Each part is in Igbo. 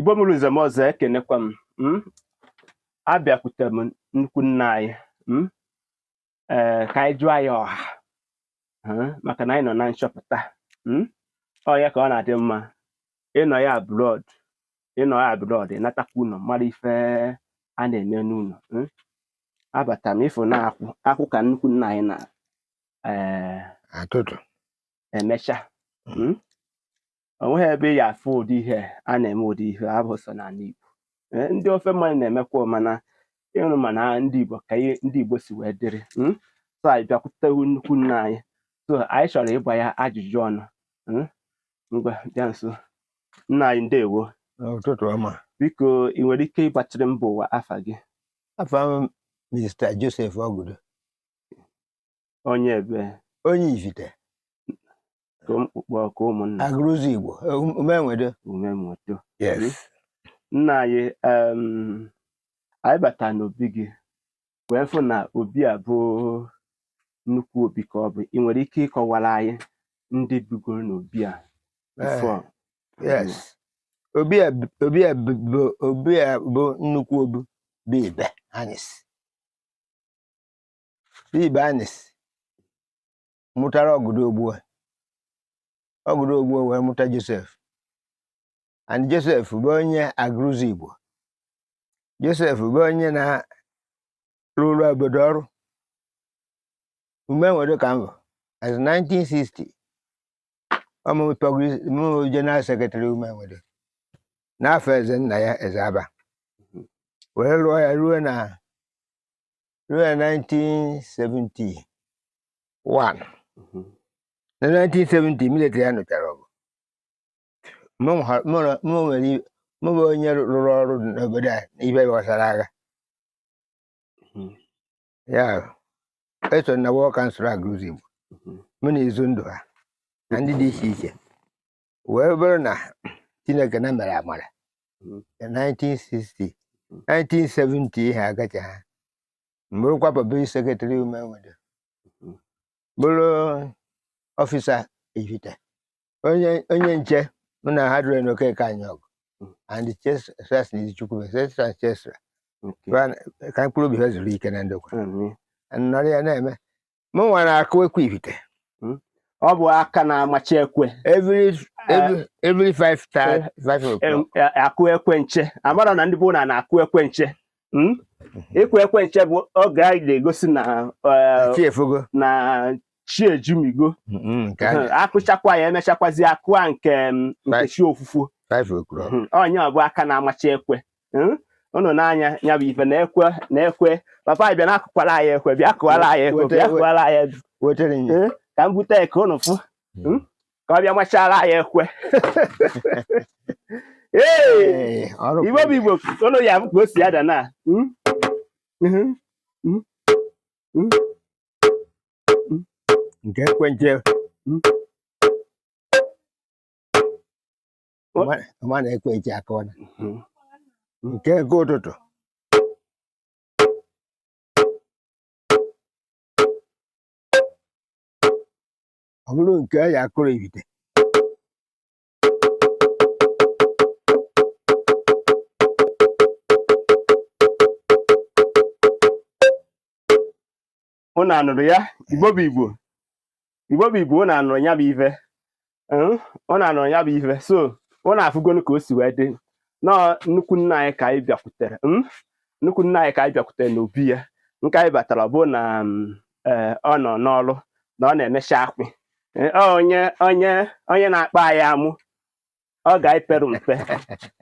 Igbo mụrụ nze m ọzọ ekenekwa m abịakwute m nnukwu nna anyị ka anyị jụọ ya ọha maka na anyị nọ na nchọpụta ọ ya ka ọ na-adị mma ịnọ ya abroad ịnatakwa ụlọ mara ife a na-eme n'ụlọ abata m ifo na-akwụ akwụ ka nnukwu nna anyị na atụtụ emecha o nweghị ebe ya afụ ụdị ihe a na-eme ụdị ihe abụ sọ n'ala Igbo ndị ofe mmadụ na-emekwa mana ịhụrụ mana ndị Igbo ka ndị Igbo si wee dịrị so anyị bịakwutewu nnukwu nna anyị so anyị chọrọ ịgba ya ajụjụ ọnụ ngwa bịa nso nna anyị ndewo ụtụtụ ọma biko ị nwere ike ịgbachiri mba ụwa afa gị afa m Mr. Joseph Agudo onye ebe onye ifite ka ụmụnna Aguluzigbo umenwedo yes nna anyị anyị bata n'obi gị wee fụ na obi a bụ nnukwu obi ka ọ bụ ị nwere ike ịkọwara anyị ndị bigoro n'obi a yes obi a bụ nnukwu obi bụ ibe anis mụtara Ogudogbo wee mụta Joseph and Joseph bụ onye Aguluzigbo Joseph bụ onye na-rụrụ obodo ọrụ umenwedo ka mbụ as 1960 ọmụmụ General Secretary umenwedo n'afọ eze nna ya eze aba wee rụọ ya ruo na 1971 na 1970 military ya nụchara ọgụ mụ bụ onye rụrụ ọrụ n'obodo a n'ibe gbasara agha ya eso na War Council Aguluzigbo mụ na izu ndụ ha na ndị dị iche iche wee bụrụ na Chineke na mere amara 1960 1970 ihe agacha ha mbụrụkwa public secretary umenwedo bụrụ ọfịsa ifite onye nche mụ na ha dụrụ n'Okereke anyị ọgụ and Chukwu ka mkpụrụ obi ha zuru ike na ndokwa nọrọ ya na-eme mụ nwa na-akụ ekwe ifite ọ bụ aka na-amachi ekwe every 5 o'clock akụ ekwe nche amara na ndị bụ na-akụ ekwe nche ịkụ ekwe nche bụ oge anyị na-egosi na chiefogo na chi ejumigo akụchakwa ya emechakwazi akụ a nke chi ofufu 5 o'clock onye ọ bụ aka na-amachi ekwe ụnụ n'anya ya bụ ife na-ekwe papa bịa na-akụkwara anyị ekwe bịa kụwara anyị ekwe bịa kụwara anyị ka m bute eke ụnụ fụ ka ọ bịa machara anyị ekwe Igbo bụ Igbo ụnụ ya bụ ka o si ada na nke ekwenche ọma na-ekwenche akọna nke ụtụtụ ọ bụrụ nke a ya akụrụ ifite ụnụ anụrụ ya Igbo bụ Igbo ụnụ anụrụ ya bụ ife ụnụ anụrụ ya bụ ife so ụnụ afụgonu ka o si wee dị nọọ nnukwu nna anyị ka anyị bịakwutere n'obi ya nke anyị batara bụ na ọ nọ n'ọrụ na ọ na-emecha akpị onye na-akpa anyị amụ ọ ga-eperụ mpe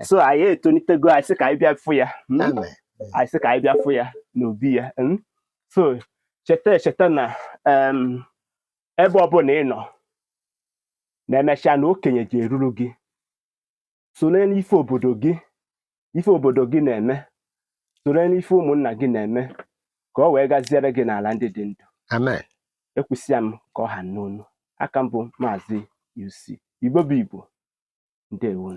so anyị etonitego anyị sị ka anyị bịa fụ ya n'obi ya so cheta na ebe ọbụla ị nọ na-emecha na okenye ji eruru gị soro n'ife obodo gị na-eme soro n'ife ụmụnna gị na-eme ka ọ wee gaziere gị n'ala ndị dị ndụ amen ekwesịa m ka ọ ha n'onu aka mbụ Maazi-UC Igbo bụ Igbo ndewo.